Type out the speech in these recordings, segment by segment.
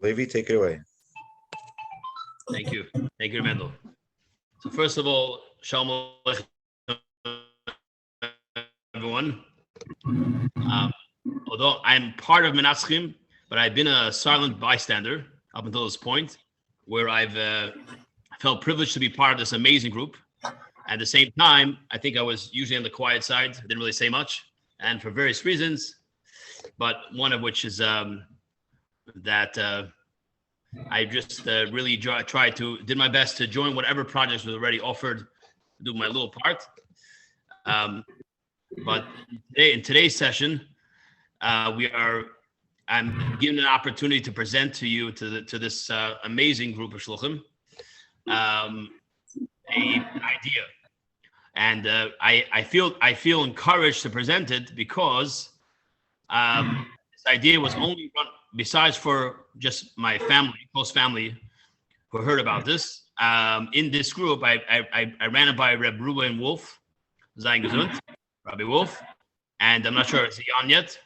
Levi, take it away. Thank you. Thank you, Mendel. So first of all, Shalom Aleichem, everyone. Although I'm part of Minatzchim, but I've been a silent bystander up until this point, where I've felt privileged to be part of this amazing group. At the same time, I think I was usually on the quiet side. I didn't really say much, and for various reasons, but one of which is that I just really did my best to join whatever projects was already offered, do my little part. But in today's session, I'm given an opportunity to present to you, to this amazing group of shluchim, an idea, and I feel encouraged to present it because this idea was only run, besides for just my family, close family, who heard about this. In this group, I ran it by Reb Ruben Wolf, Zayin Gesund, Rabbi Wolf, and I'm not sure, is he on yet?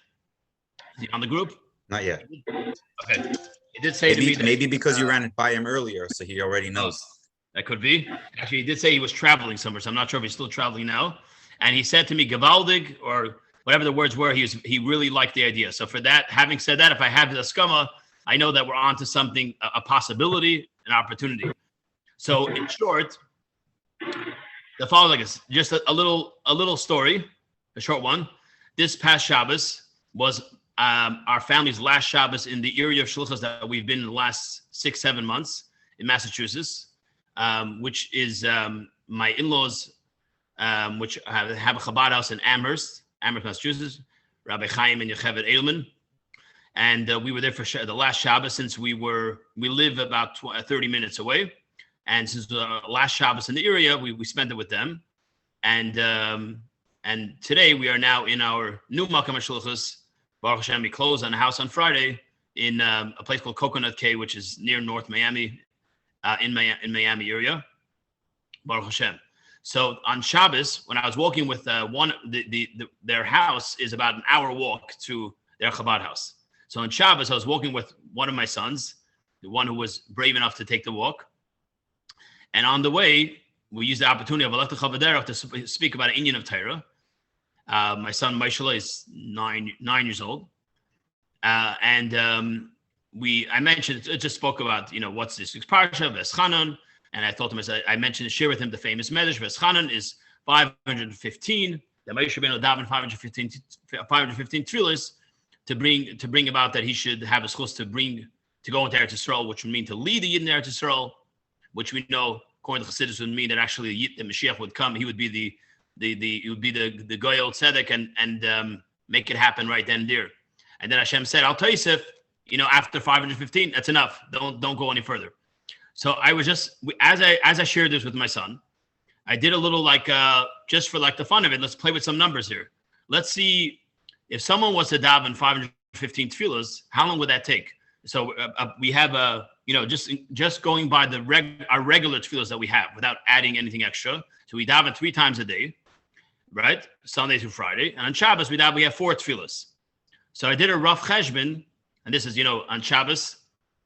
Is he on the group? Not yet. Okay. He did say to me that, maybe because you ran it by him earlier, so he already knows. That could be. Actually, he did say he was traveling somewhere, so I'm not sure if he's still traveling now. And he said to me, Gavaldig, or whatever the words were, he really liked the idea. So for that, having said that, if I have the skama, I know that we're on to something, a possibility, an opportunity. So in short, the following is just a little story, a short one. This past Shabbos was our family's last Shabbos in the area of shluchas that we've been in the last 6-7 months in Massachusetts, which is my in-laws, which have a Chabad house in Amherst, Massachusetts, Rabbi Chaim and Yocheved Edelman. And we were there for the last Shabbos, since we live about 30 minutes away. And since the last Shabbos in the area, we spent it with them. And today we are now in our new Makam HaShluchos. Baruch Hashem, we closed on a house on Friday in a place called Coconut Cay, which is near North Miami, in Miami area. Baruch Hashem. So on Shabbos, when I was walking with their house is about an hour walk to their Chabad house. So on Shabbos, I was walking with one of my sons, the one who was brave enough to take the walk. And on the way, we used the opportunity of Alech Chavadera to speak about an Inyan of Torah. My son Maishala is 9 years old, and I mentioned, it just spoke about what's this week's parsha, Veschanan, and I told him, I mentioned, share with him the famous medrash. Veschanan is 515. The Moshe Rabbeinu davened 515 tefillos to bring about that he should have a schus to go into Eretz Yisrael, which would mean to lead the Yid in Eretz Yisrael, which we know according to Chassidus would mean that actually the Mashiach would come. He would be the Goyal Tzedek and make it happen right then and there. And then Hashem said, "Al Taisif, after 515, that's enough. Don't go any further." So I was just, as I shared this with my son, I did a little just for the fun of it. Let's play with some numbers here. Let's see if someone was to daven 515 tefillas, how long would that take? So we have just going by our regular tefillas that we have without adding anything extra. So we daven 3 times a day, right? Sunday through Friday. And on Shabbos, we have 4 tefillas. So I did a rough cheshbon, and this is, on Shabbos,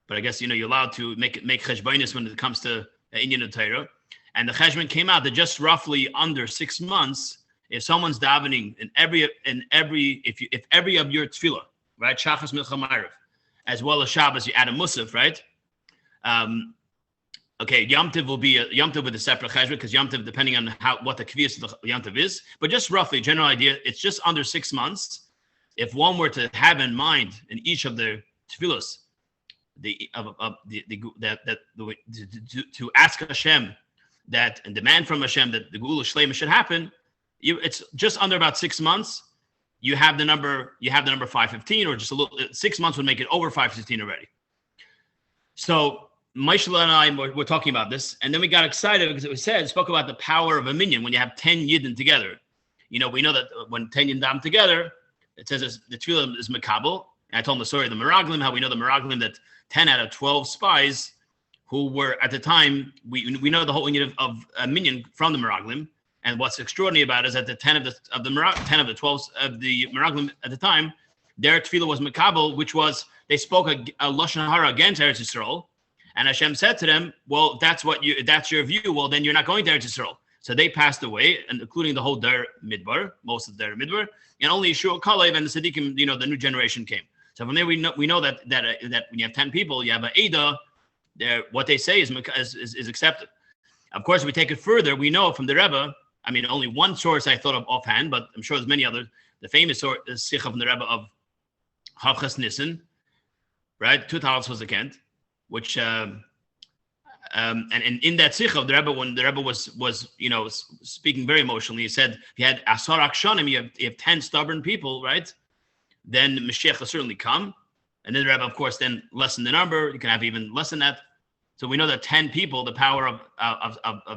but I guess, you're allowed to make cheshbonis when it comes to Inyan of Torah. And the cheshbon came out that just roughly under 6 months, if someone's davening if every of your tefillah, right? Shachas, Mincha, Ma'ariv, as well as Shabbos, you add a musaf, right? Okay, Yom Tov will be Yom Tov with a separate cheshbon, because Yom Tov, depending on what the kviyas of the Yom Tov is, but just roughly, general idea, it's just under 6 months. If one were to have in mind in each of the tefillos, to ask Hashem that and demand from Hashem that the Geula Shleima should happen, it's just under about 6 months. You have the number 515, or just a little. 6 months would make it over 515 already. So Maishala and I were talking about this, and then we got excited because it spoke about the power of a minyan when you have 10 yidden together. We know that when 10 yidden daven together, it says the tefillah is mekabel. And I told him the story of the Meraglim, how we know the Meraglim, that 10 out of 12 spies who were at the time, we know the whole inyan of a minyan from the Meraglim. And what's extraordinary about it is that the 10 of the 12 of the Meraglim at the time their tefillah was Makabel, which was they spoke a Lashon Hara against Eretz Yisrael. And Hashem said to them, well, that's your view. Well, then you're not going to Eretz Yisrael. So they passed away, and including the whole Der Midbar, most of Der Midbar, and only Yeshua Kalev and the Tzaddikim, the new generation came. So from there we know that when you have 10 people, you have an Eidah. What they say is accepted. Of course, if we take it further, we know from the Rebbe. I mean, only one source I thought of offhand, but I'm sure there's many others. The famous source is Sikha from the Rebbe of Havchas Nissen, right? 2000 was the Kent, which and in that Sikha, the Rebbe, when the Rebbe was speaking very emotionally, he said, if you had Asar Akshanim, you have 10 stubborn people, right? Then Mashiach will certainly come. And then the Rebbe, of course, then lessen the number. You can have even less than that. So we know that 10 people, the power of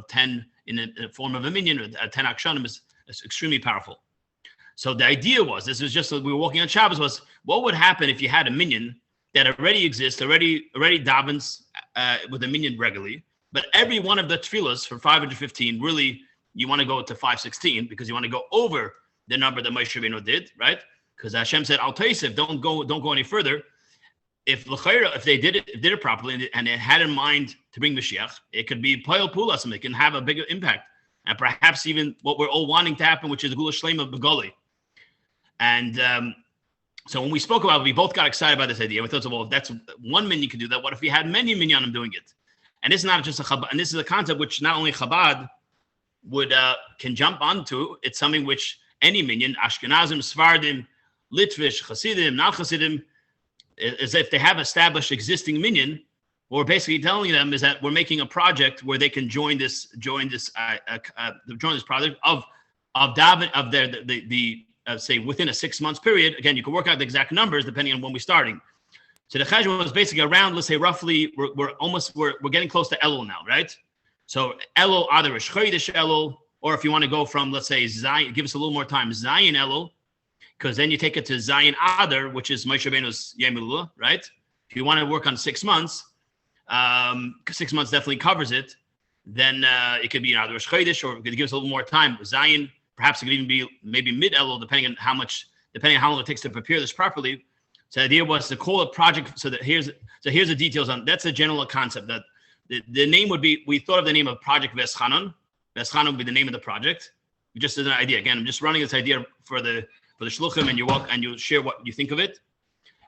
10 in the form of a minyan, 10 akshanim is extremely powerful. So the idea was, this was just, we were walking on Shabbos, was what would happen if you had a minyan that already exists, already davens with a minyan regularly, but every one of the tefillas for 515, really, you want to go to 516 because you want to go over the number that Moshe Rabbeinu did, right? Because Hashem said, Al Taisif, don't go any further. If they did it properly and they had in mind to bring Mashiach, it could be Poyel Pulas, and it can have a bigger impact. And perhaps even what we're all wanting to happen, which is Gula Shlema Begoli. And so when we spoke about it, we both got excited about this idea. We thought, well, if that's one minyan can do that, what if we had many minyanim doing it? And this is not just a Chabad, and this is a concept which not only Chabad can jump onto, it's something which any minyan, Ashkenazim, Sfardim, Litvish, Hasidim, not Hasidim, is if they have established existing minyan, what we're basically telling them is that we're making a project where they can join this project of say within a 6 months period. Again, you can work out the exact numbers depending on when we're starting. So the cheshbon was basically around, let's say roughly, we're getting close to Elul now, right? So Elul, either Rosh Chodesh Elul, or if you want to go from, let's say, Zion, give us a little more time, Zion Elul, because then you take it to Zion Adar, which is Moshe Rabbeinu's Yom Elul, right? If you want to work on 6 months, 6 months definitely covers it, then it could be either Rosh Chodesh, or it could give us a little more time. Zion, perhaps it could even be maybe mid Elul, depending on how long it takes to prepare this properly. So the idea was to call a project. So here's the details on. That's a general concept. That the name would be. We thought of the name of Project Veschanon. Veschanon would be the name of the project. We just did an idea. Again, I'm just running this idea for the shluchim, and you share what you think of it.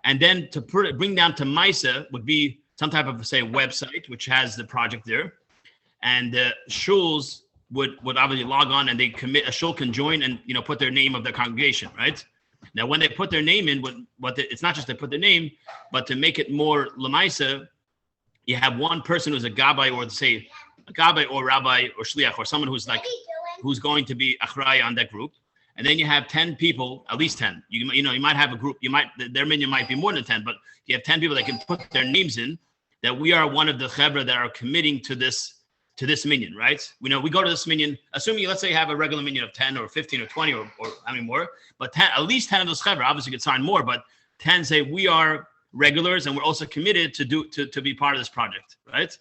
And then to bring down to Maisa would be some type of, say, website which has the project there, and the shuls would obviously log on, and they commit. A shul can join and put their name of their congregation, right? Now, when they put their name in, it's not just they put their name, but to make it more lemaisa, you have one person who's a gabbai, or say a gabbai or rabbi or shliach, or someone who's going to be achraya on that group, and then you have 10 people, at least 10. You might have a group. Their minyan might be more than 10, but you have 10 people that can put their names in. That we are one of the chevra that are committing to this minyan, right? We go to this minyan, assuming, let's say you have a regular minyan of 10 or 15 or 20 or how many more, but 10, at least 10 of those chevra, obviously you could sign more, but 10 say we are regulars and we're also committed to be part of this project, right?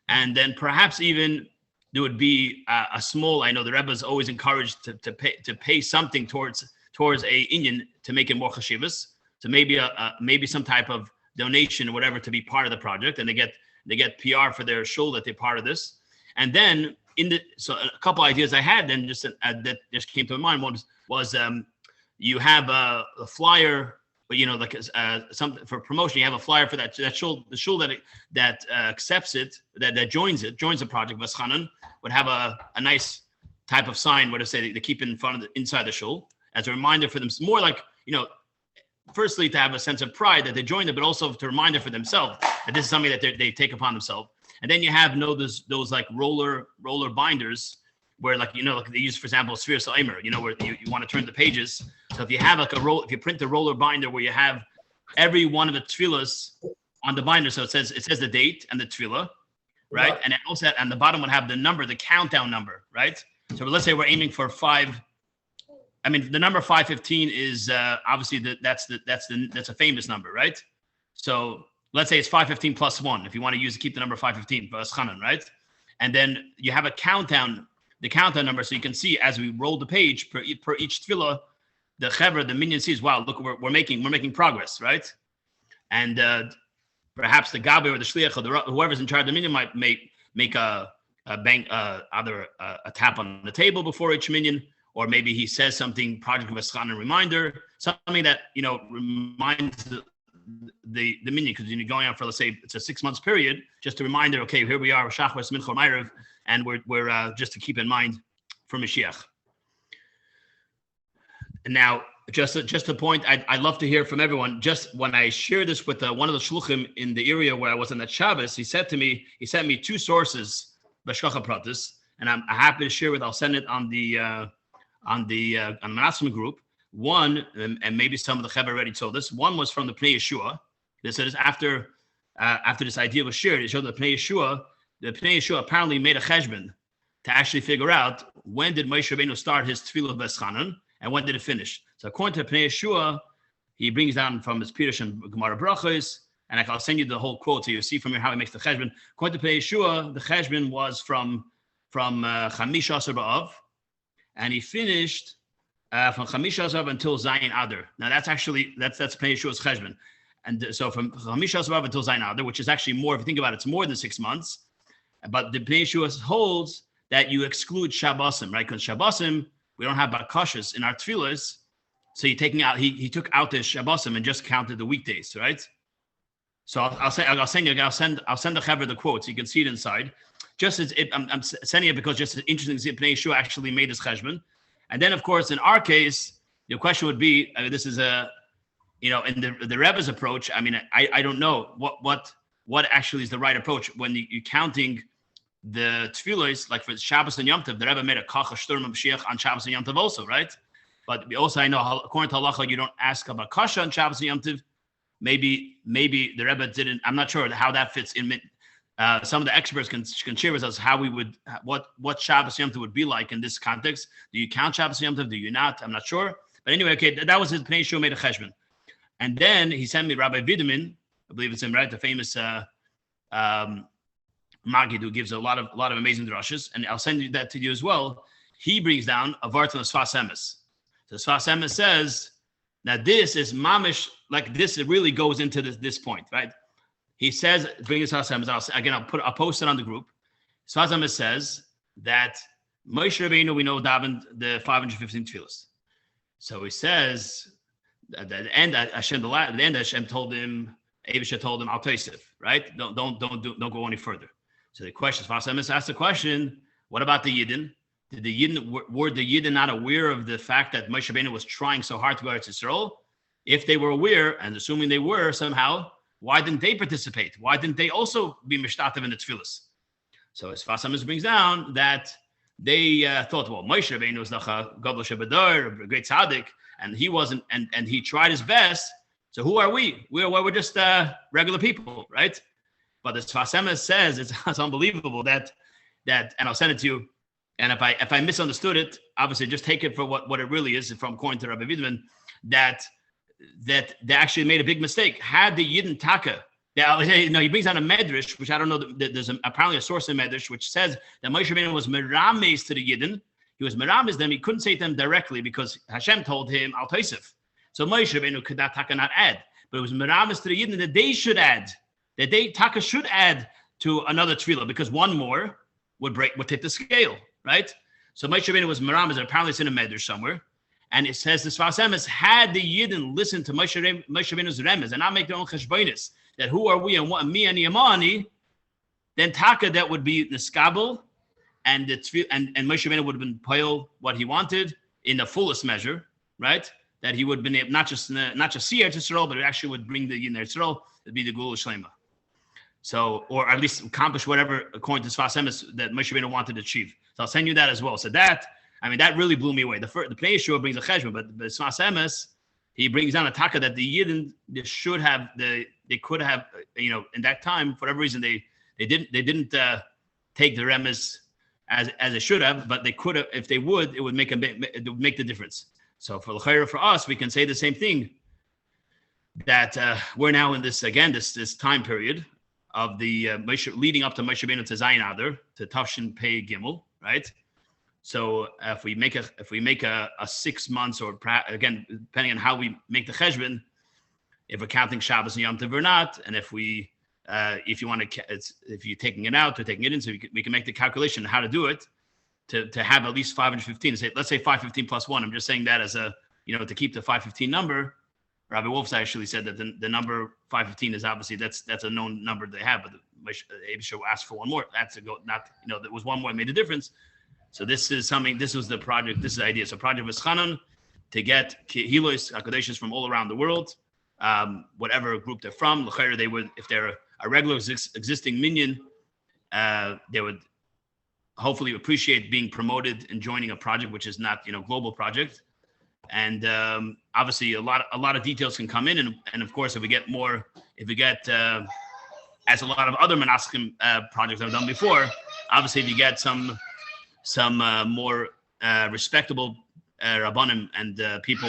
And then perhaps even there would be a small, I know the Rebbe is always encouraged to pay something towards a inyan to make it more chashivas. So maybe some type of donation or whatever to be part of the project, and they get PR for their shul that they're part of this. And then so a couple ideas I had then that just came to my mind was you have a flyer, but something for promotion. You have a flyer for that shul, the shul that accepts it, that joins the project. Veschanan would have a nice type of sign where to say they keep it in front of inside the shul as a reminder for them. More like firstly to have a sense of pride that they joined it, but also to reminder for themselves that this is something that they take upon themselves. And then you have those like roller binders where like they use, for example, Sphere Sa'imer, where you want to turn the pages. So if you have if you print a roller binder where you have every one of the tefillahs on the binder, so it says the date and the tefillah, right? Yeah. And it also on the bottom would have the number, the countdown number, right? So let's say we're aiming for 5. I mean, the number 515 is obviously that's a famous number, right? So let's say it's 515 plus 1. If you want to keep the number 515, right? And then you have a countdown, the countdown number, so you can see as we roll the page per each tefillah, the Chevra, the minion sees, wow, look, we're making progress, right? And perhaps the Gabi or the Shliach or whoever's in charge of the minion might make a bank, either a tap on the table before each minion, or maybe he says something, project of a schana reminder, something that reminds the minion, because you're going out for, let's say, it's a 6 months period, just a reminder. Okay, here we are, Shachwas Mincha Ma'ariv, and we're just to keep in mind for Mashiach. And now, just a point, I'd love to hear from everyone. Just when I shared this with one of the shluchim in the area where I was on that Shabbos, he sent me 2 sources, B'shkacha Pratis, and I'm happy to share with. I'll send it on the Minatzchim group. One, and maybe some of the Chevra already told this. One was from the Pnei Yeshua. They said after this idea was shared, it showed the Pnei Yeshua apparently made a cheshbon to actually figure out when did Moshe Rabbeinu start his Tefillah B'Eschanan and when did it finish. So according to Pnei Yeshua, he brings down from his Pirush and Gemara Brachos, and I'll send you the whole quote so you see from here how he makes the cheshbon. According to Pnei Yeshua, the cheshbon was from Chamish Asar B'Av, and he finished from Chamish Asar until Zayin Adar. Now that's Pnei Yeshua's cheshbon. And so from Chamish Asar until Zayin Adar, which is actually more, if you think about it, it's more than 6 months. But the Pnei Yeshua holds that you exclude Shabbosim, right? Because Shabbosim, we don't have bakashas in our tefillahs. So you're taking out, he took out the Shabbosim and just counted the weekdays, right? So I'll send the Chevra the quote so you can see it inside. Just as I'm sending it because just it's interesting to see Pnei Yeshua actually made his cheshbon. And then, of course, in our case, the question would be, this is in the Rebbe's approach. I mean, I don't know what actually is the right approach when you're counting the tefillahs, like for Shabbos and Yom Tov. The Rebbe made a kacha shturm of Mashiach on Shabbos and Yom Tov also, right? But also, I know according to halacha, you don't ask about kasha on Shabbos and Yom Tov. Maybe the Rebbe didn't. I'm not sure how that fits in. Some of the experts can share with us how we would what Shabbos Yom Tov would be like in this context. Do you count Shabbos Yom Tov? Do you not? I'm not sure. But anyway, okay, that was his Pnei Yeshua made a cheshbon, and then he sent me Rabbi Videman, I believe it's him, right? The famous Maggid who gives a lot of amazing drushes, and I'll send you that to you as well. He brings down a vart on the Sfas Emes. So Sfas Emes says that this is mamish, like this. It really goes into this point, right? He says, bring his Sfas Emes. I'll post it on the group. Sfas Emes says that Moshe Rabbeinu, we know, davened the 515 tefillos. So he says at the end, Hashem told him, Abisha told him, Al Tosef, right? Don't go any further. So the question, Sfas Emes asked the question, what about the Yidden? Were the Yidden not aware of the fact that Moshe Rabbeinu was trying so hard to go to Yisrael? If they were aware, and assuming they were somehow, why didn't they participate? Why didn't they also be mishtatev in the tefillas? So as Sfas Emes brings down that they thought, well, Moshe Rabbeinu was like a gadol shebador, a great tzaddik, and he wasn't, and he tried his best. So who are we? We're just regular people, right? But the Sfas Emes says it's unbelievable that, and I'll send it to you. And if I misunderstood it, obviously just take it for what it really is from according to Rabbi Vidman, that they actually made a big mistake. Had the Yidden Taka, he brings down a medrash, which I don't know. There's apparently a source in medrash which says that Moshe Rabbeinu was merames to the Yidden. He was merames them. He couldn't say to them directly because Hashem told him Al Tosef. So Moshe Rabbeinu could not Taka not add, but it was merames to the Yidden that they should add. That they Taka should add to another tefillah because one more would tip the scale, right? So Moshe Rabbeinu was merames. Apparently it's in a medrash somewhere. And it says the Sfas Emes, had the Yidden listened to Moshe Rabbeinu's remez and not make their own cheshbonis, that who are we and what me and Yamani, then Taka that would be Niskabel, and Moshe Rabbeinu would have been poil what he wanted in the fullest measure, right? That he would have been able, not just see Eretz Yisrael, but it actually would bring the Yidden Eretz Yisrael, it'd be the Gula Shlema. So, or at least accomplish whatever, according to Sfas Emes, that Moshe Rabbeinu wanted to achieve. So I'll send you that as well. So that really blew me away. The Pnei Yeshua brings a cheshbon, but the Sfas Emes, he brings down a taka that the Yidden they could have, in that time, for whatever reason, they didn't take the remes as it should have, but they could have, if they would, it would make the difference. So for us, we can say the same thing, that we're now in this time period of the leading up to Moshe Rabbeinu to Zayin Adar, to Tafshin Pei Gimel, right? So if we make a 6 months, or again, depending on how we make the cheshbon, if we're counting Shabbos and Yom Tov or not, and if you're taking it out or taking it in, so we can make the calculation how to do it to have at least 515. Let's say 515 plus one. I'm just saying that as to keep the 515 number. Rabbi Wolf's actually said that the number 515 is obviously that's a known number they have, but Abishur asked for one more. That's there was one more that made a difference. So this was the project. This is the idea. So project was Chanan to get Hilos HaKadoshis from all around the world, whatever group they're from. They would, if they're a regular existing minyan, they would hopefully appreciate being promoted and joining a project which is not global project. And obviously a lot of details can come in, and of course if we get as a lot of other Menachem projects I've done before, obviously if you get some more respectable rabbanim and people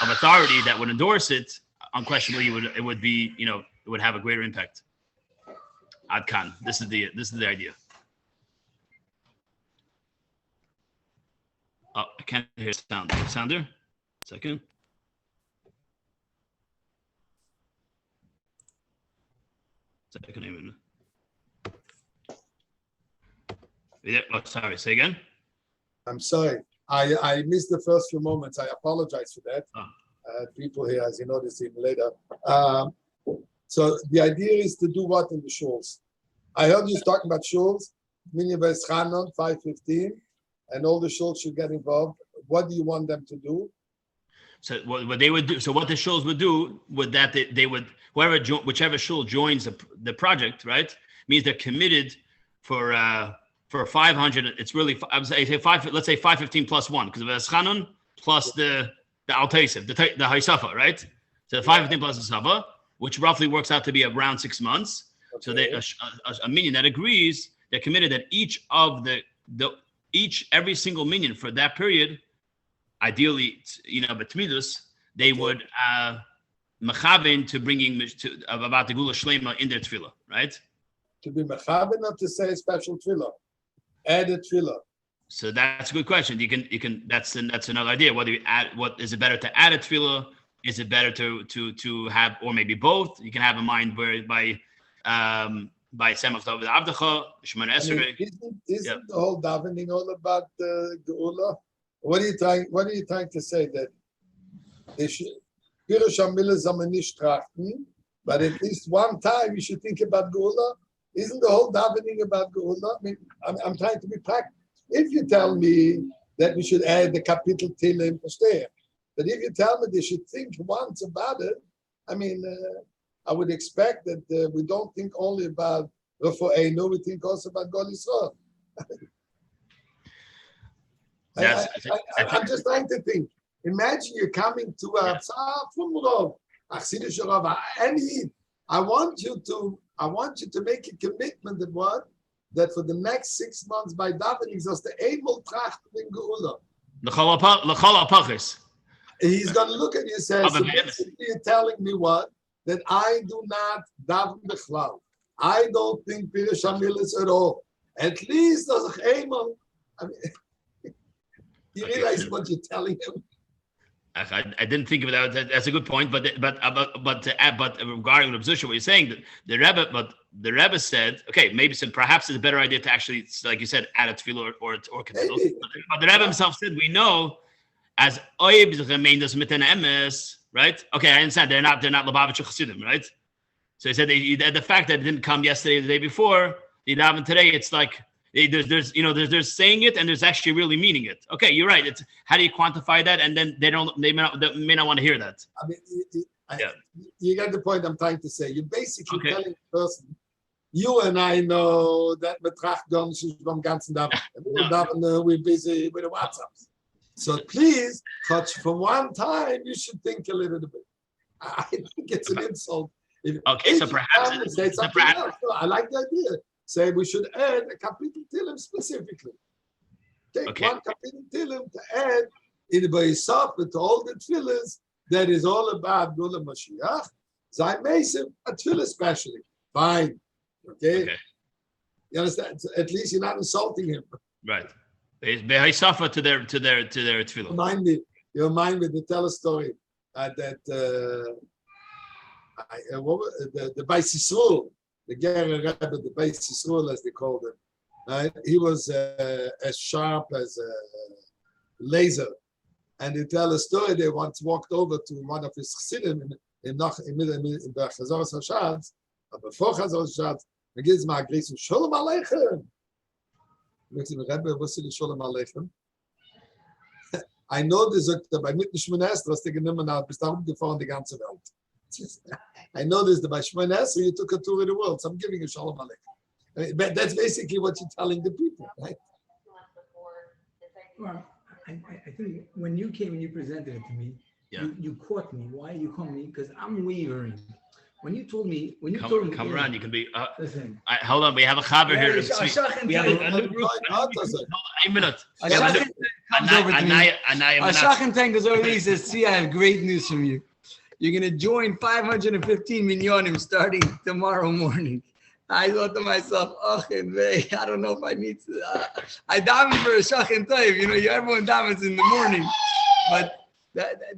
of authority that would endorse it, unquestionably it would have a greater impact. Ad Khan. This is the idea. Oh, I can't hear sound. Sounder? Second. Second. Oh, sorry. Say again. I'm sorry. I missed the first few moments. I apologize for that. People here, as you notice, even later. So the idea is to do what in the shuls? I heard you talking about shuls. Minyan Beis Chanon, 5:15, and all the shuls should get involved. What do you want them to do? So what they would do. So what the shuls would do would that they would whichever shul joins the project, right? Means they're committed for 500. It's really I would say five. Let's say 515 plus one, because of Beis Chanon plus the Altaisev, the Haisafa, right? So 515 plus the Safa, which roughly works out to be around 6 months. Okay. So they a minyan that agrees, they're committed that every single minyan for that period, ideally, betmidus, they would mechaven to bringing about the gula shlema in their tefillah, right? To be mechaven, not to say a special tefillah, add a tefillah. So that's a good question. You can that's another idea. Whether you add, what is it better to add a tefillah? Is it better to have, or maybe both? You can have in mind where by Semach Tov Avdecha, Shemona Esrei. Isn't the whole davening all about geula? What are you trying to say, that they should Pirush HaMilah Zaman nicht trachten, but at least one time you should think about geula? Isn't the whole davening about geula? I mean, I'm trying to be practical. If you tell me that we should add the kapitel Tehillim, but if you tell me they should think once about it, I mean, I would expect that we don't think only about Refu'einu, we think also about Gol Yisrael. I'm just trying to think. Imagine you're coming to a from Rov, Achsidish Rav, any. I want you to make a commitment that for the next 6 months by davening, just the able tracht in geula. He's going to look at you and say, so basically you're telling me what? That I do not daven b'chlal. I don't think Pirush HaMilah at all. At least as a chemel. I mean, you realize what you're telling him? I didn't think of that. That's a good point. But regarding the position, what you're saying, the Rebbe said, okay, maybe perhaps it's a better idea to actually, like you said, add a tefillah or kapitel. But the Rebbe himself said, we know as oib z'chemein miten emes, right? Okay, I understand. They're not Lubavitcher Chassidim, right? So he said the fact that it didn't come yesterday or the day before, the daven today, it's like there's saying it and there's actually really meaning it. Okay, you're right. It's how do you quantify that? And then they may not want to hear that. I mean, you get the point I'm trying to say. You're basically telling the person, you and I know that betracht ganz vom ganzen Daven. We're busy with the WhatsApps. So please, for one time, you should think a little bit. I think it's an insult. So perhaps say something else. No, I like the idea. Say we should add a kapitel Tehillim specifically. Take one kapitel Tehillim to add in the Bayisaf to all the tefillahs that is all about Gula Mashiach. Zay Mesim, a tefillah especially. Fine. Okay. You understand? So at least you're not insulting him. Right. Behaisafa to their tefillah. You remind me to tell a story that the Beis Yisrael, the Ger Rebbe, the Beis Yisrael as they called him, right? He was as sharp as a laser. And they tell a story. They once walked over to one of his chassidim in the Chazor Hashatz, but before Chazor Hashatz, he gives him a greeting, Shalom Aleichem. Rebbe, what's the Shalom Aleichem? I know this bei mitten Shmonesra hast du genommen out, bist darum gefahren die ganze Welt. I know this by Shmonesra you took a tour of the world, so I'm giving you Shalom Aleichem. But that's basically what you're telling the people, right? Well, I think when you came and you presented it to me, you caught me. Why you caught me? Because I'm wavering. When you told me, come around, you can be. Listen. Hold on, we have a chaver here. We have a new group. Hold a minute. Ashachin Tank goes over there. He says, "See, I have great news from you. You're gonna join 515 minyanim starting tomorrow morning." I thought to myself, "Oh, I don't know if I need to." I daven for a shachin tov. Everyone davens in the morning, but.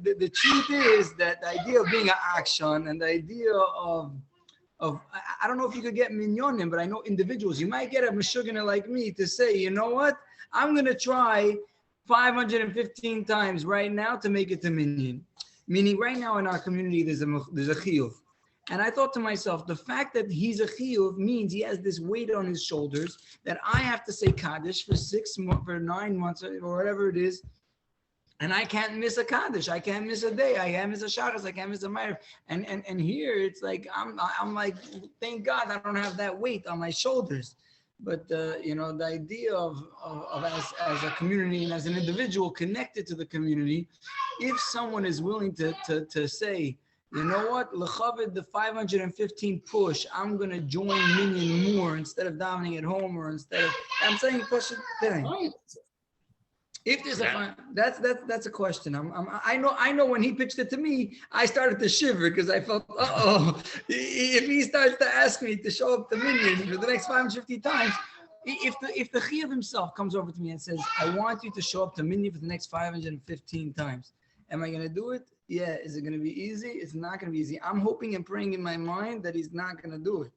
The truth is that the idea of being an action and the idea of I don't know if you could get minyanim, but I know individuals. You might get a meshugana like me to say, you know what? I'm going to try 515 times right now to make it to minyan. Meaning right now in our community, there's a chiyuv. And I thought to myself, the fact that he's a chiyuv means he has this weight on his shoulders that I have to say Kaddish for 9 months or whatever it is. And I can't miss a Kaddish. I can't miss a day. I can't miss a Shabbos. I can't miss a Ma'ariv. And here it's like I'm like, thank God I don't have that weight on my shoulders. But the idea of as a community and as an individual connected to the community, if someone is willing to say, you know what, L'chavid, the 515 push, I'm gonna join minyan more instead of davening at home or instead of I'm saying push it there. If there's that's a question. I know when he pitched it to me, I started to shiver because I felt, if he starts to ask me to show up to minyan for the next 550 times, if the chiyuv himself comes over to me and says, I want you to show up to minyan for the next 515 times, am I going to do it? Yeah. Is it going to be easy? It's not going to be easy. I'm hoping and praying in my mind that he's not going to do it.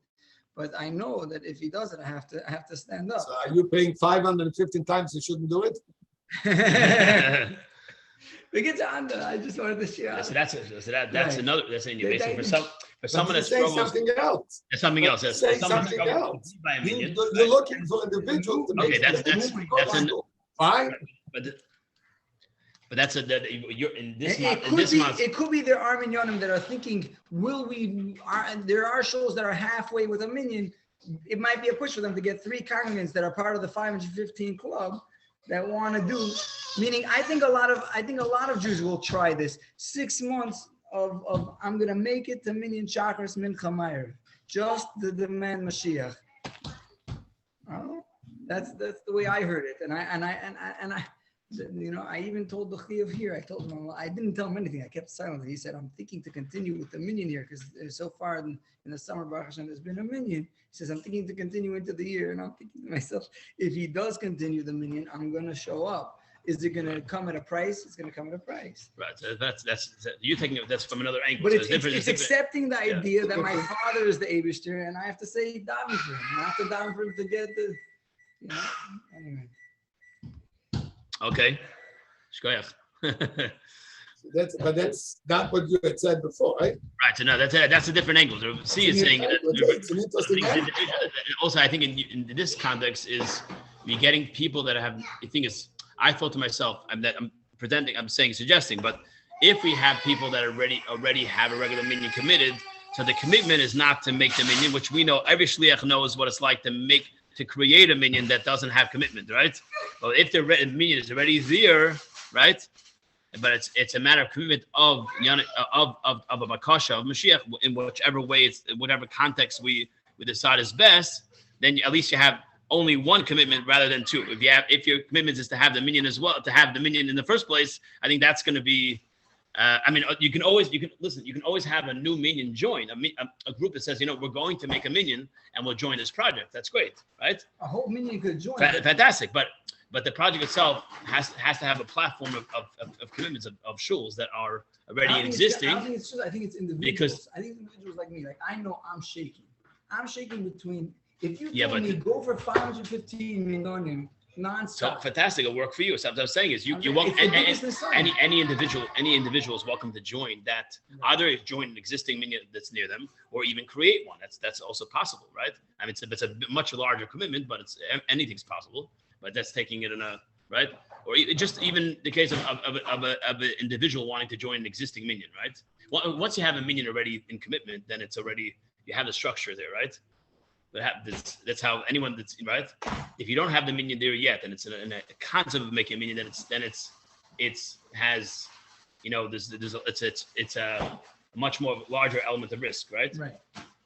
But I know that if he does it, I have to stand up. So are you praying 515 times you shouldn't do it? We get to under. I just wanted to share. So that's another. That's an innovation for someone that's something else. That's something else. Say something else. You're looking for individuals to make that's fine. But that's you're in this month. It could be there are minyanim that are thinking, there are shows that are halfway with a minyan. It might be a push for them to get 3 congregants that are part of the 515 club that want to do, meaning I think a lot of Jews will try this 6 months of I'm gonna make it to minyan chakras mincha ma'ariv, just to demand Mashiach. That's the way I heard it, and I I even told the chiyuv here. I told him I didn't tell him anything. I kept silent. He said I'm thinking to continue with the minyan here because so far in the summer Baruch Hashem there's been a minyan. He says I'm thinking to continue into the year, and I'm thinking to myself, if he does continue the minyan, I'm going to show up. Is it going to come at a price? It's going to come at a price. Right. So that's you're taking it. That's from another angle. But so it's accepting the idea that my father is the Eibishter, and I have to say daven for him, not to daven for him to get the. Anyway. Okay. Shkoyach. That's not what you had said before, right? Right. So no, that's a different angle. So see, it's saying that. Also, I think in this context is you're getting people that have. I think it's. I thought to myself, suggesting, but if we have people that already have a regular minyan committed, so the commitment is not to make the minyan, which we know every shliach knows what it's like to create a minyan that doesn't have commitment, right? Well, if the minyan is already there, right? But it's a matter of commitment of a bakasha of Mashiach in whichever way whatever context we decide is best. Then at least you have only one commitment rather than 2. If your commitment is to have the minyan as well, to have the minyan in the first place, I think that's going to be you can always have a new minion join a group that says, we're going to make a minion and we'll join this project. That's great, right? A whole minion could join. Fantastic, but the project itself has to have a platform of commitments of shuls that are already existing. I think it's individuals. I think individuals like me, like I know I'm shaking. I'm shaking between. If you tell me go for 515 million non-stop. So fantastic, it'll work for you. So what I'm saying is you want any individual is welcome to join that. Either join an existing minion that's near them, or even create one. That's also possible, right? I mean, it's a much larger commitment, but anything's possible. But that's taking it in a right, or just even the case of an individual wanting to join an existing minion, right? Once you have a minion already in commitment, then it's already you have the structure there, right? That's how anyone that's right. If you don't have the minion there yet, then it's in a concept of making a minion. Then it's has, it's a much more larger element of risk, right? Right.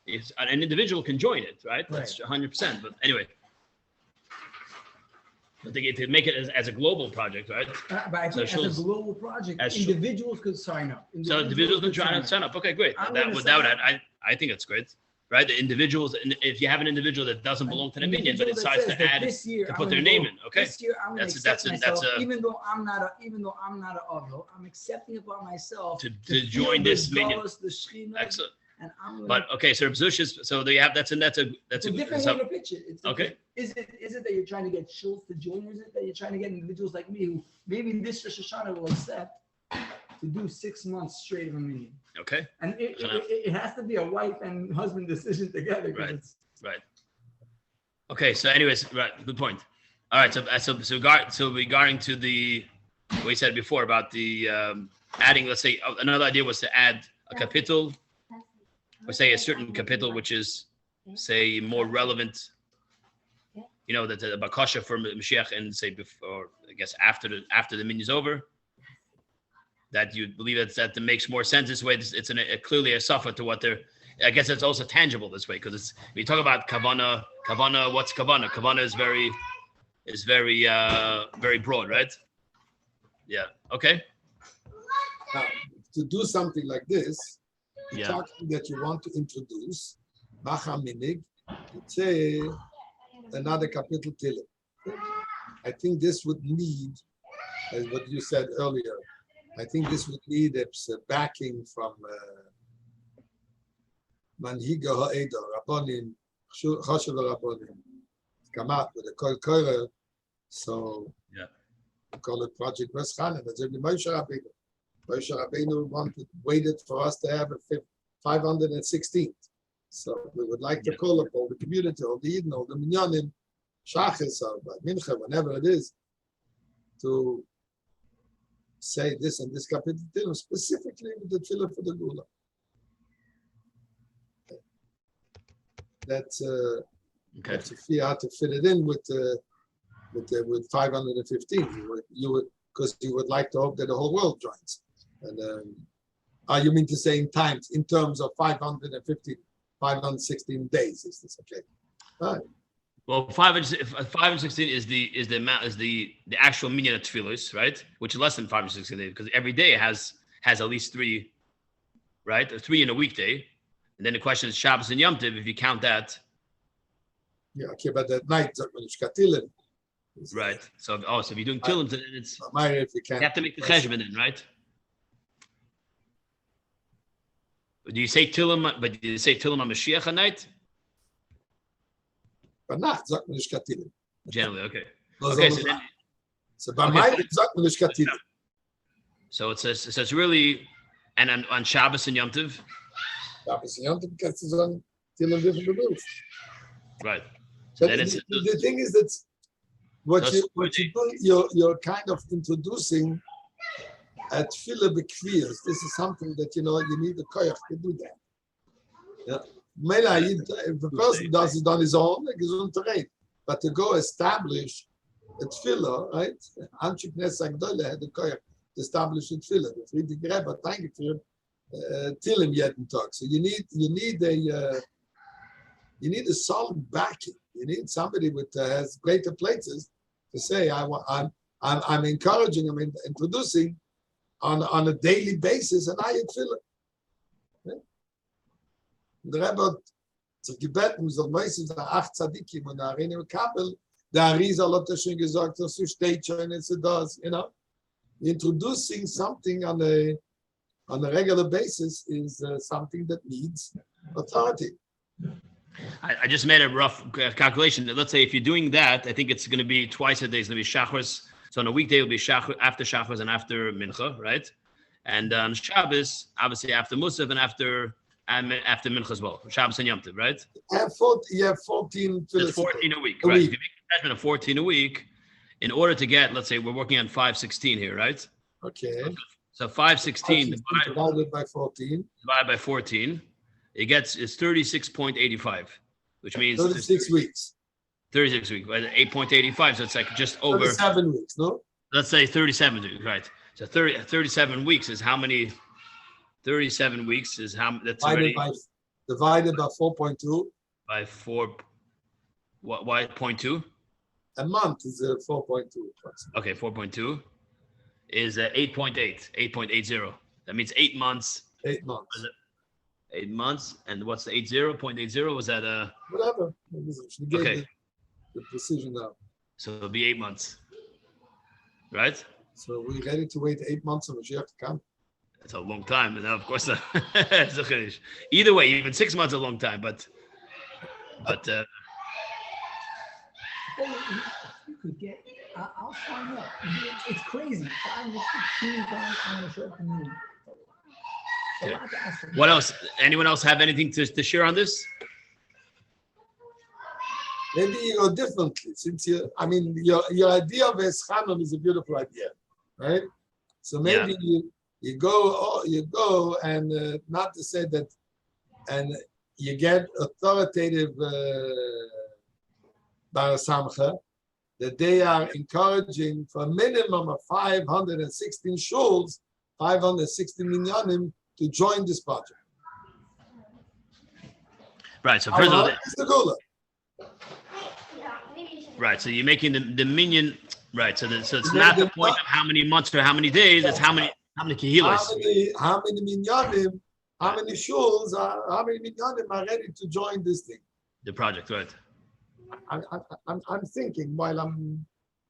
If an individual can join it, right? That's 100%. But anyway, I think if you make it as a global project, right? But I think as a global project, individuals could sign up. So individuals can try to sign up. Okay, great. I think it's great. Right, the individuals, and if you have an individual that doesn't belong to the minion, but decides to add to put their name in, okay, this year I'm going to accept myself, even though I'm not an Avlo, I'm accepting it by myself to join this minion. Excellent. And so that's a different way to pitch it. Okay. Is it that you're trying to get shuls to join, or is it that you're trying to get individuals like me who maybe this Rosh Hashanah will accept to do 6 months straight of a minion? Okay. And it has to be a wife and husband decision together. Right. Okay. So, anyways, right. Good point. All right. So regarding to the what we said before about the adding, let's say another idea was to add a capital, or say a certain capital which is say more relevant. That the bakasha for Mashiach and say before, I guess after the minion is over. That you believe that makes more sense this way. It's clearly a suffer to what they're. I guess it's also tangible this way because it's. When you talk about kavana. What's kavana? Kavana is very broad, right? Yeah. Okay. Now, to do something like this, Yeah. talking that you want to introduce, Macha Minig, say another capital Tilim. I think this would need, as what you said earlier. I think this would need a backing from Manhiga Ha'eda, Rabbonim, Choshev Rabbonim, come out with a Kol Korer. So, we call it Project West Chanan. That's only Moshe Rabbeinu. Moshe Rabbeinu waited for us to have a 516th. So, we would like to call up all the community, all the Eden, all the Minyanim, Shachis, or Mincha, whenever it is, to say this and this capital specifically with the tefillah for the Gula. That's that's if you had to fit it in with 515. You would because you would like to hope that the whole world joins. And you mean to say in terms of 516 days? Is this okay? All right. Well, 516 is the actual minyan of tefillos, right? Which is less than 516 days because every day has at least 3, right? 3 in a weekday, and then the question is Shabbos and Yom Tov if you count that. Yeah, okay, but at night right. So if you're doing tilim, then it's if you have to make the cheshbon then, right? Do you say tilim? But do you say tilim on Mashiach at night? But not sagt man nicht Katilim. Generally, okay. So by my sagt man nicht Katilim. So it's really, and on Shabbos and Yom Tov. Shabbos and Yom Tov kannst du sagen Tilim different rules. Right. So but the thing is that what you do, you're kind of introducing at Tefillah B'Kviyas. This is something that you need a koyach to do that. Yeah. If the person does it on his own, but to go establish a tefillah, right? Anshe Knesset Agdola had the koyach to establish a tefillah. The Friedrich Rebbe had eingeführt Tilim jeden Tag. So you need a solid backing. You need somebody with has greater places to say I'm encouraging, I'm introducing on a daily basis, and now you feel it. The Rebbe hat sich gebeten, so meistens der 8 Tzadikim und der Arene Kabel, der Arizal hat schon gesagt, dass du steht schon, it's does, you know. Introducing something on a regular basis is something that needs authority. I just made a rough calculation. Let's say if you're doing that, I think it's going to be twice a day. It's going to be Shachris. So on a weekday, it'll be after Shachris and after Mincha, right? And on Shabbos, obviously after Musaf and after Mincha as well. Shabbos and Yom Tov, right? You have 14. It's 14 a week, right? If you make a judgment of 14 a week, in order to get, let's say we're working on 516 here, right? Okay. So 516 divided by 14. Divided by 14, it's 36.85, which means 36 weeks. 36 weeks, 8.85. So it's like just over 37 weeks, no? Let's say 37 weeks, right? So 37 weeks is how many? 37 weeks is how that's already divided by 4.2. By 4. What? Why 0.2? A month is 4.2. Okay, 4.2 is 8.8, 8.80. That means 8 months. 8 months. 8 months, and what's the 0.80? Was that whatever? Okay. The precision now. So it'll be 8 months, right? So we're ready to wait 8 months for Mashiach to come. That's a long time, and now of course it's a chiddush. Either way, even 6 months is a long time, but. You could get. I'll sign up. It's crazy. 515 times on the show community. Okay. What else? Anyone else have anything to share on this? Maybe you go differently, since your idea of Eschanum is a beautiful idea, right? So maybe you go and not to say that, and you get authoritative Bar Samcha, that they are encouraging for a minimum of 516 shuls, 516 minyanim to join this project. Right. So first of all, the Gula. Right. So you're making the minyan. Right. So it's not the point of how many months or how many days. It's how many kehilas. How many minyanim? How many shuls? How many minyanim are ready to join this thing? The project, right? I'm thinking while I'm.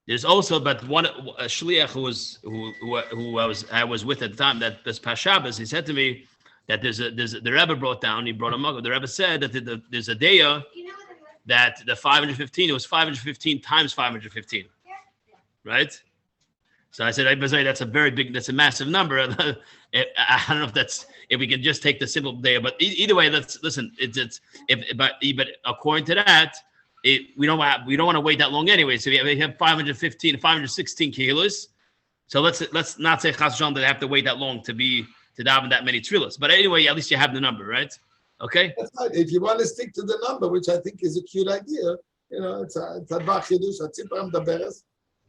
There's also, but one a shliach who I was with at the time, that this Pashabas, he said to me that the Rebbe brought down. He brought him up. The Rebbe said that there's a daya that the 515, it was 515 times 515, right? So I said, that's a very big, that's a massive number. I don't know if we can just take the simple daya, but either way, listen. But according to that. We don't want to wait that long anyway. So we have 515, 516 kilos. So let's not say chas v'shalom that they have to wait that long to daven that many tefillos. But anyway, at least you have the number, right? Okay. That's right. If you want to stick to the number, which I think is a cute idea, it's a bachidus, a tzipram daberes.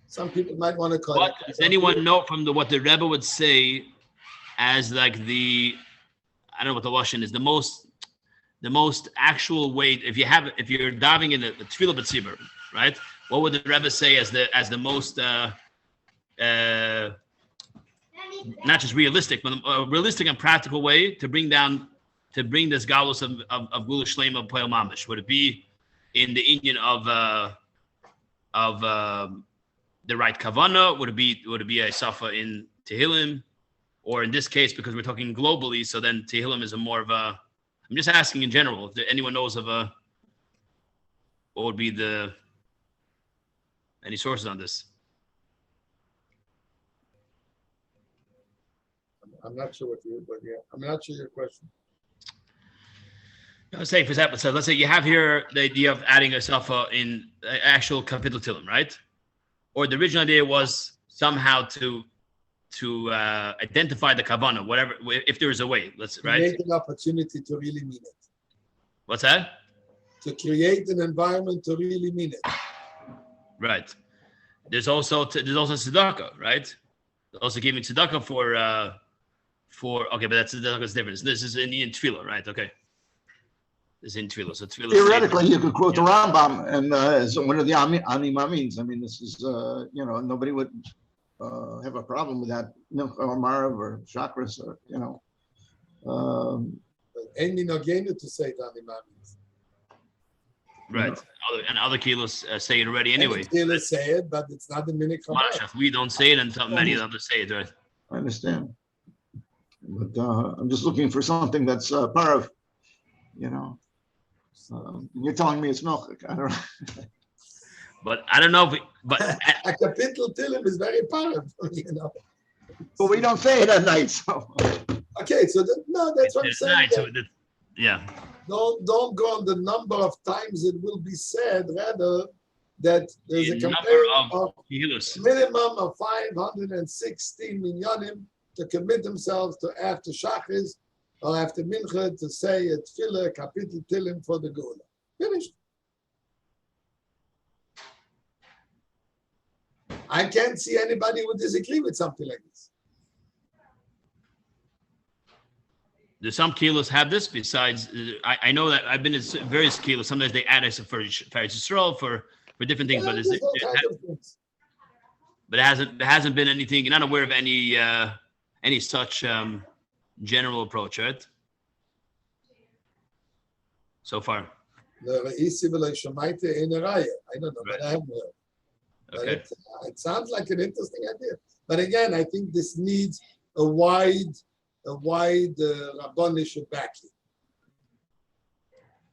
Some people might want to call it. What does anyone know from what the Rebbe would say as like I don't know what the lashon is, the most actual weight, if you're diving in the tefillah b'tzibur, right? What would the Rebbe say as the most not just realistic, but a realistic and practical way to bring this galus of Gula Shlema Poel Mamish? Would it be in the Indian of the right kavana? Would it be a safa in Tehillim, or in this case, because we're talking globally, so then Tehillim is a more of a. I'm just asking in general if anyone knows of what would be any sources on this. I'm not sure I'm not sure your question. I was saying, for example, so let's say you have here the idea of adding a safa in actual kapitel tilim, right? Or the original idea was somehow to identify the kavana, whatever, if there is a way, right? Create an opportunity to really mean it. What's that? To create an environment to really mean it. Right. There's also tzedakah, right? Also giving tzedakah for okay, but that's tzedakah is different. This is in tefillah, right? Okay. This is in tefillah. So tefillah. Theoretically, you could quote the Rambam and as one of the Ani Mamins. I mean, this is nobody would. have a problem with that milk or marav or chakras or Ain't me no gainer to say it on the imams. Right. And other kilos say it already anyway. Still say it, but it's not the minute. We don't say it until many others say it, right? I understand. But I'm just looking for something that's parav, you're telling me it's milk. I don't know. But I don't know if but A capital Tilim is very parav, But we don't say it at night, so. Okay, so that's what I'm it's saying. night, so yeah. Don't go on the number of times it will be said, rather that there's The a number campaign of of kilos. minimum of 516 minyanim to commit themselves to after Shachris or after Mincha to say a tefillah, kapitel tilim for the Geula. Finished. I can't see anybody who would disagree with something like this. Do some kilos have this? Besides, I know that I've been in various kilos. Sometimes they add it for Yisrael for different things, Yeah, but there's all kinds of things. but it hasn't been anything. You're not aware of any such general approach, right? So far. I don't know, but I haven't heard. But Okay. it sounds like an interesting idea. But again, I think this needs a wide rabbinic backing.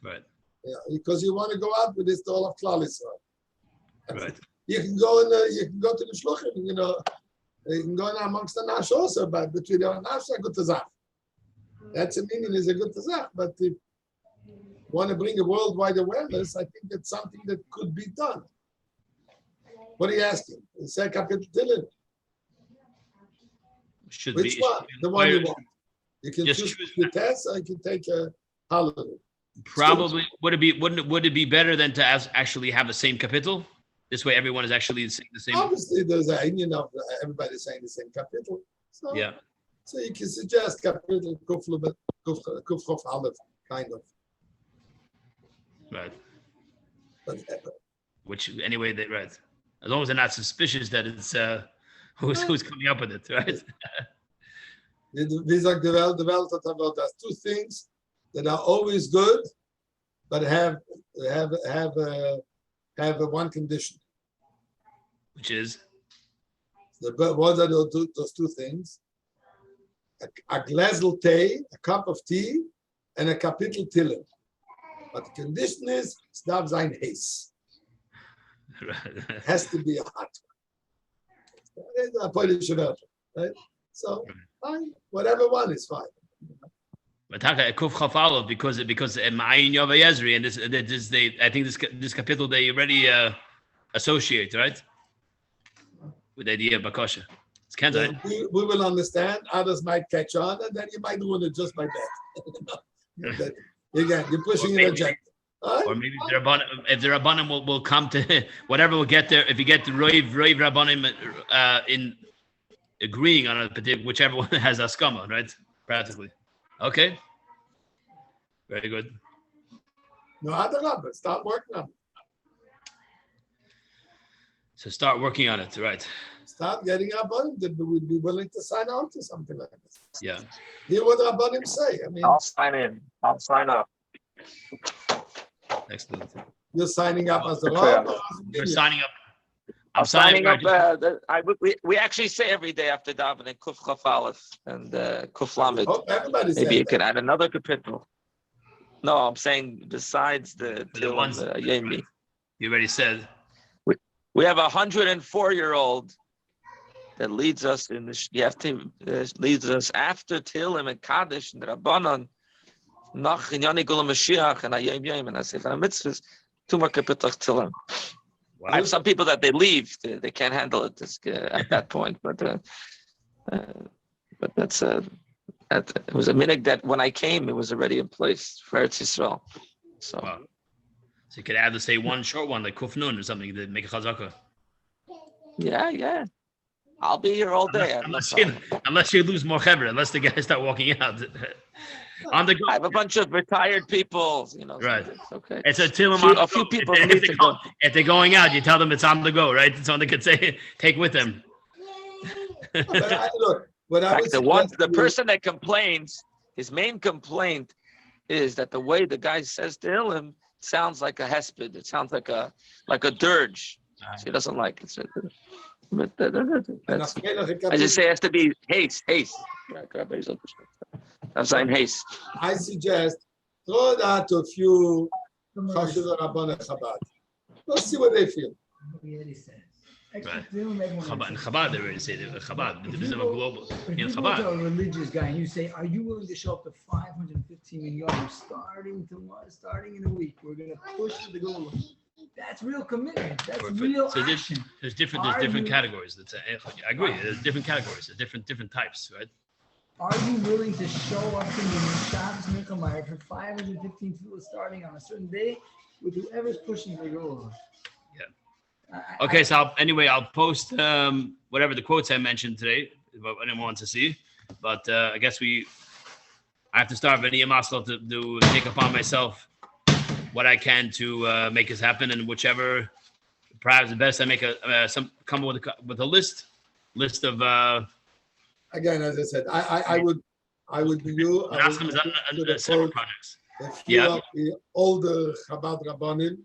Right. Yeah, because you want to go out with this to all of Klal Yisrael. Right. You can go to the shluchim, you can go in amongst the Nash also, but between the Nash and good tazach. That's a meaning is a good tazach, but if you want to bring a worldwide awareness, I think it's something that could be done. What are you asking? Say kapitel tilim. Should Which be one? The one you want. You can Just choose choose the test, or you can take a holiday. probably would it be better than to actually have the same capital? This way, everyone is actually saying the same. Obviously, there's a union of everybody saying the same capital. So, Yeah. So you can suggest capital kuf aleph, kind of. Right. But Which anyway, right. As long as they're not suspicious that it's who's coming up with it, right? wie sagt the Welt hat about that. Two things that are always good, but have one condition. Which is What are those two things? A glasel tea, a cup of tea, and a kapitel tilim. But the condition is it's darf sein heiß. It has to be a hot one. It's a Polish word, right? So fine, whatever one is fine. but Taka Kuf Chafalov because Ma'ayin Yova Yezri and this I think this capital they already associate, right? With the idea of Bakosha. It's Kenzai. We will understand, others might catch on, and then you might ruin it just by that. Again, you're pushing an agenda. Or maybe if the Rabbanim will come to whatever will get there. If you get the Rav Rabbanim in agreeing on it, whichever one has Askama, right? Practically. Okay. Very good. No, I don't know, but start working on it. So start working on it, right? Start getting Rabbanim that would be willing to sign on to something like this. Yeah. Hear what Rabbanim say. I mean, I'll sign in. I'll sign up. Excellent. you're signing up as the Okay. Rav or as a You're Binyan? signing up. I'm signing up. right? We actually say every day after davening Kuf Chaf Aleph and Kuf Lamed. Oh, everybody says Maybe you that. can add another capital. No, I'm saying besides the The ones- Yemi. You already said. We have a 104-year-old that leads us in the leads us after Tilim and Kaddish and Rabbanon. Nach Inyani Gula Mashiach and Ayem Yem and Asif and Mitzvahs. Two more kapitach Tilim. Wow. I have some people that they leave; they can't handle it at that point. But that's it was a minute that when I came, it was already in place for Eretz Yisrael. So Wow. So you could add, say, one short one like Kuf Nun or something to make a chazaka. yeah, I'll be here all day. I have no problem. Unless you lose more chevra, unless the guys start walking out. On the go. I have a bunch of retired people, Right. So it's okay. It's a Tilim Few- on the a few go. people If need to go. if they're going out, you tell them it's on the go, right? It's on they could say take with them. Look, what In I fact, would the person that complains, his main complaint is that the way the guy says to him sounds like a hesped. It sounds like a dirge. She doesn't like it. I just say it has to be haste. That's saying haste. I suggest throw it out to a few Chashuv Rabbanei Chabad. Let's see what they feel. Right. Chabad, they already say that Chabad, but there's never global. But In if you go to a Chabad, religious guy and you say, "Are you willing to show up to 515 million starting in a week? We're going to push to the goal." That's real commitment. That's real so action. there's different categories. That's I agree. There's different categories. There's different types, right? Are you willing to show up to the Shabbos Milchamayr for 515 people starting on a certain day with whoever's pushing the goal? Yeah. Okay, so I'll post whatever the quotes I mentioned today, if anyone wants to see. But I guess I have to start V'niyah Maslo to take upon myself what I can to make this happen, and whichever, perhaps the best I make come with a list of. Again, as I said, I would be you. I Minatzchim is would on several projects. a few of the older Chabad Rabbanim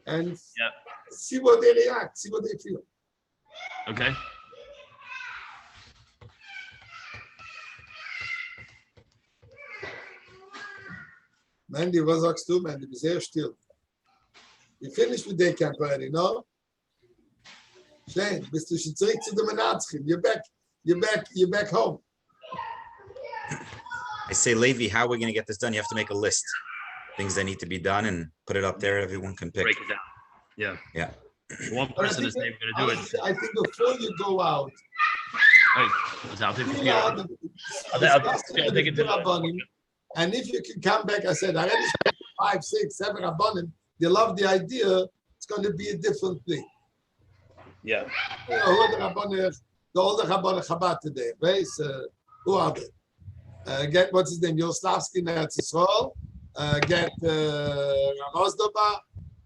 and see what they react, see what they feel. Okay. Mandy, was sagst du, Mandy? Bist sehr still. You finished with day camp already, no? Schön, bist du schon zurück zu den Minatzchim. You're back home. I say, Levi, how are we going to get this done? You have to make a list, things that need to be done, and put it up there. Everyone can pick. Break it down. Yeah. Yeah. One person is going to do it. I think before you go out, I'll take feel out I'll take it to Rabbanim, and if you can come back, I said, I already spent 5, 6, 7 Rabbanim. They love the idea. It's going to be a different thing. Yeah. You know, who are the Rabbanim, the older Rabbanim Chabad today, right? Who are they? Get, what's his name? Yoslavsky Eretz Yisrael. Get Ramosdoba.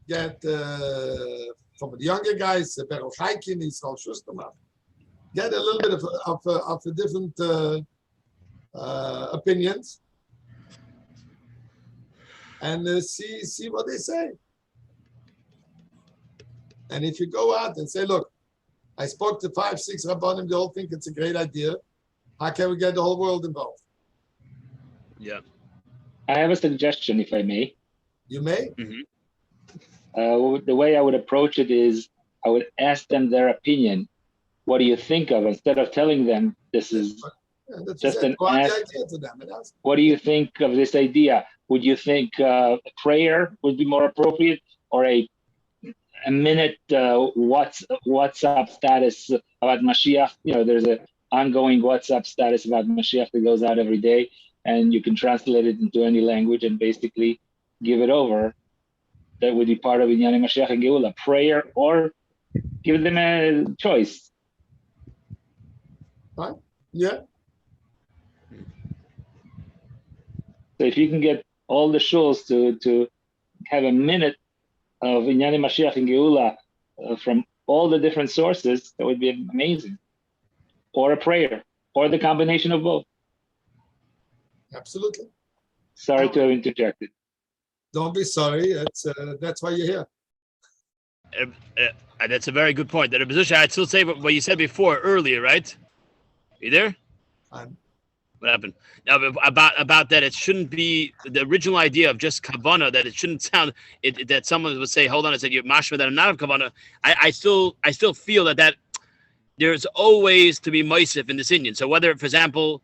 Get from the younger guys, Berel Chaikin, Yisrael Schusterman. Get a little bit of a different opinions, and see what they say. And if you go out and say, look, I spoke to 5, 6 Rabbanim, they all think it's a great idea. How can we get the whole world involved? Yeah. I have a suggestion, if I may. You may. Mm-hmm. The way I would approach it is I would ask them their opinion. What do you think of? Instead of telling them this is just an ask, idea to them. what do you think of this idea? Would you think a prayer would be more appropriate, or a minute WhatsApp status about Mashiach? You know, there's an ongoing WhatsApp status about Mashiach that goes out every day, and you can translate it into any language and basically give it over. That would be part of Inyani Mashiach and Geula, prayer, or give them a choice. Right? Yeah. So if you can get all the shuls to have a minute of Inyani Mashiach and Geula from all the different sources, that would be amazing. Or a prayer, or the combination of both. Absolutely. Sorry to have interjected. Don't be sorry. That's why you're here. That's a very good point. That a position, I'd still say what you said before earlier, right? You there? What happened? Now about that, it shouldn't be the original idea of just kavana. That it shouldn't sound that someone would say, "Hold on," I said, "You're mashma that I'm not of kavana." I still feel that there's always to be moisef in this Indian. So whether, for example,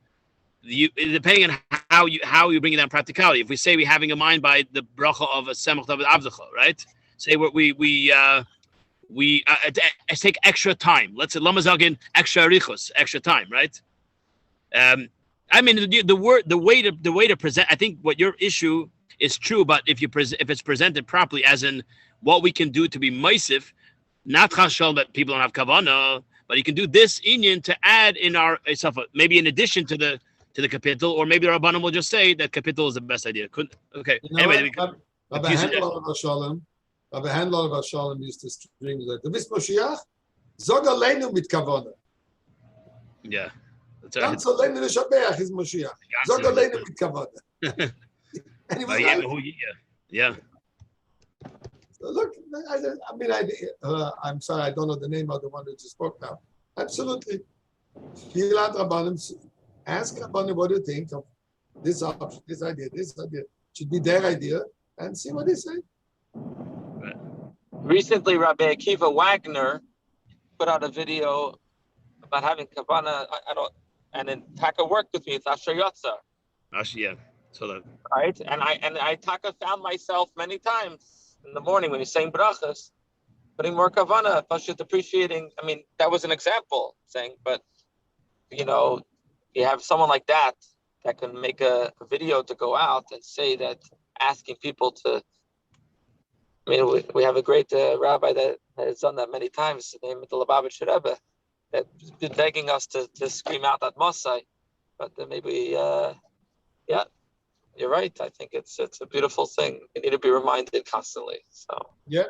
depending on how you bring it down practicality. If we say we're having a mind by the bracha of a semach david avdecha, right? Say what we take extra time. Let's say lamazagin extra arichos, extra time, right? I mean the way to present. I think what your issue is true, but if it's presented properly, as in what we can do to be moisif, not chashal that people don't have kavanah, but you can do this inyan to add in our maybe in addition to the capital, or maybe the Rabbanim will just say that capital is the best idea. Okay. Anyway, Rabbi Handler of Shalom used to stream that. Du bist Moshiach? Zog aleinu mit kavana. Yeah. That's Ganz aleinu l'shabeach is Mashiach. Zog aleinu mit kavana. And he was right. Yeah. So look, I'm sorry, I don't know the name of the one who just spoke now. Absolutely. Filat Rabbanim, ask Rabbanim what do you think of this option, this idea. Should be their idea, and see what they say. Recently, Rabbi Akiva Wagner put out a video about having kavana. I don't, and then Taka worked with me. It's Asher Yotzar. Yeah. So that. Right, and I Taka found myself many times in the morning when he's saying brachas, putting more kavana, just appreciating. I mean, that was an example saying, but you know, you have someone like that can make a video to go out and say that, asking people to. I mean, we have a great rabbi that has done that many times, named the Lubavitch Rebbe, that's been begging us to scream out at Masai, but maybe, yeah, you're right. I think it's a beautiful thing. You need to be reminded constantly. So yeah.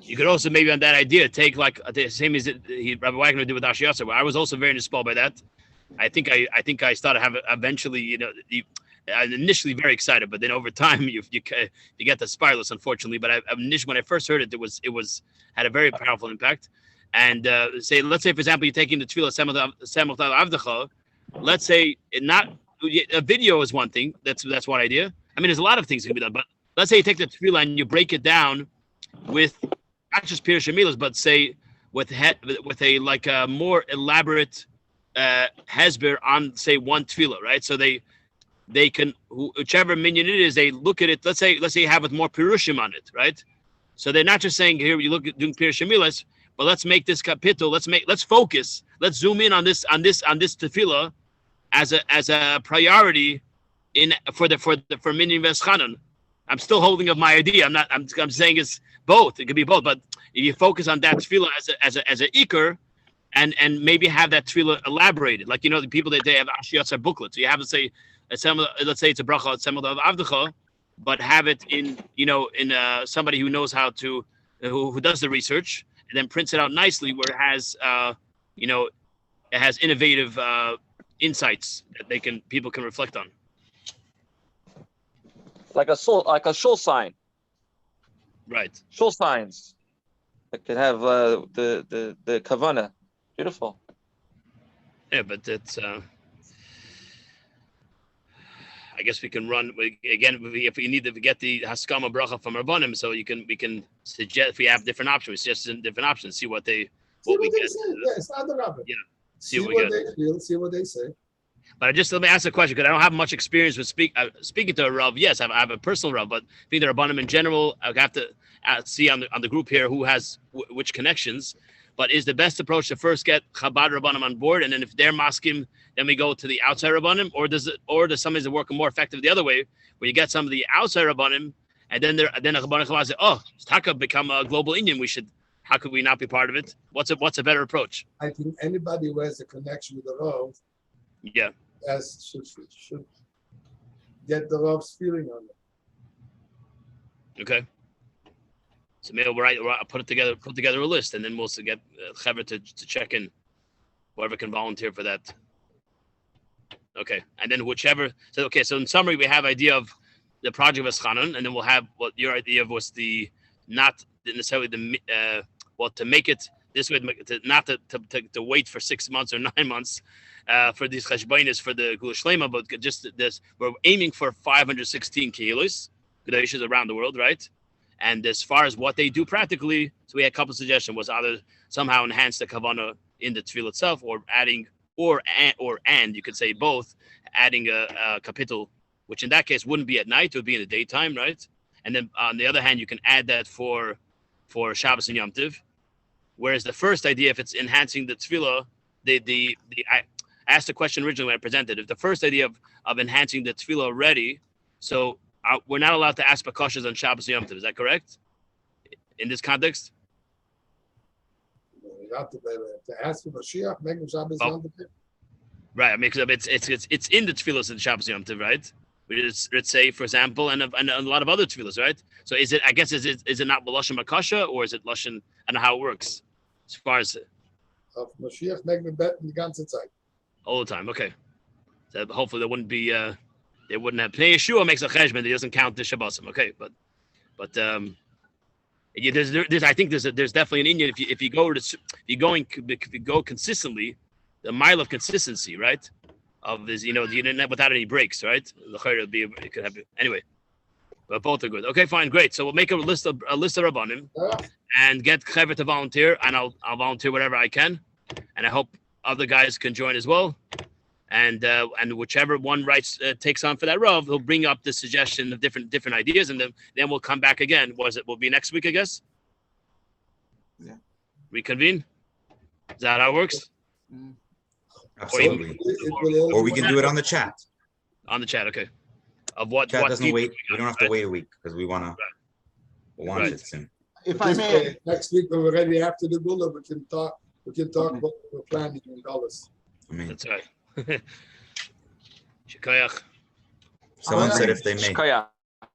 You could also maybe on that idea take like the same as Rabbi Wagner did with Ashiyasa, where I was also very inspired by that. I think I started having eventually, you know, initially very excited, but then over time you get the spirals, unfortunately. But initially when I first heard it, it was had a very powerful impact. And let's say for example you're taking the tefillah Samach Avdecha. Let's say a video is one thing. That's one idea. I mean, there's a lot of things that can be done, but let's say you take the tefillah and you break it down with not just Pirush Milas, but say with a like a more elaborate hesber on say one tefillah, right? So they can, whichever minyan it is, they look at it. Let's say you have it more pirushim on it, right? So they're not just saying here you look at doing Pirush Milas, but let's make this kapitel. Let's focus. Let's zoom in on this tefillah as a priority for minyan v'eschanan. I'm still holding up my idea. I'm saying it's both. It could be both. But if you focus on that tefillah as a ikar, and maybe have that tefillah elaborated, like you know the people that they have ashiyatzer booklets. So you have to say, let's say it's a bracha at Semel of Avdecha, but have it in somebody who knows how to who does the research and then prints it out nicely where it has it has innovative insights that people can reflect on. Like a shul sign. Right. Shul signs that could have the kavana. Beautiful. Yeah, but it's I guess we can run again if we need to get the haskama bracha from Rabbanim, so we can suggest if we have different options, suggest different options, see what we get. Say. Yes, other rabbi. Yeah. See what they feel. See what they say. But let me ask a question because I don't have much experience with speaking to a Rav. Yes, I have a personal Rav, but being the Rabbanim in general, I have to see on the group here who has which connections. But is the best approach to first get Chabad Rabbanim on board, and then if they're maskim, then we go to the outside Rabbanim, or does some is working more effective the other way, where you get some of the outside Rabbanim, and then the Rabbanim Chabad say, oh, it's Taka become a global Indian. How could we not be part of it? What's a better approach? I think anybody who has a connection with the Rav, yeah, should get the Rav's feeling on it. Okay. So maybe we'll put together a list, and then we'll get Chaver to check in, whoever can volunteer for that. Okay, and then whichever. So in summary, we have idea of the project of Eschanan, and then we'll have what your idea was not necessarily to make it this way, to wait for 6 months or 9 months for these cheshbainis for the Gula Shlema, but just this, we're aiming for 516 kilos, Gedashas around the world, right? And as far as what they do practically, so we had a couple of suggestions, was either somehow enhance the kavanah in the tefillah itself, or adding, and you could say both, adding a kapitel, which in that case wouldn't be at night, it would be in the daytime, right? And then on the other hand, you can add that for Shabbos and Yom Tov. Whereas the first idea, if it's enhancing the tefillah, I asked the question originally when I presented, if the first idea of enhancing the tefillah already, so we're not allowed to ask bakashas on Shabbos and Yom Tov. Is that correct? In this context? You have to ask for Mashiach, make Shabbos Yom Tov. Right. I mean, because it's in the tefillos and Shabbos and Yom Tov, right? let's say, for example, and a lot of other tefillas, right? So is it? I guess is it not Lashon Makasha, or is it Lashon? I don't know how it works as far as Auf Mashiach make me bet die ganze Zeit. all the time. Okay, so hopefully there wouldn't be they wouldn't have. Pnei Yeshua makes a cheshbon that doesn't count the Shabbosim. Okay, but yeah, there's I think there's definitely an Indian if you go consistently, the mile of consistency, right? Of this, you didn't without any breaks, right? It could have anyway. But both are good. Okay, fine, great. So we'll make a list of Rabbanim and get Chaver to volunteer, and I'll volunteer whatever I can, and I hope other guys can join as well. And whichever one takes on for that Rav, he'll bring up the suggestion of different ideas, and then we'll come back again. Will be next week, I guess? Yeah. Reconvene? Is that how it works? Absolutely. Or we can do it on the chat. On the chat, okay. Of what? Chat what doesn't people- wait. We don't have to wait a week because we want to launch Right. it soon. If I may, Next week when we're ready after the Gula, we can talk about what we're planning in dollars. I mean, That's right. Shekayach. someone said if they may. Shkoyach.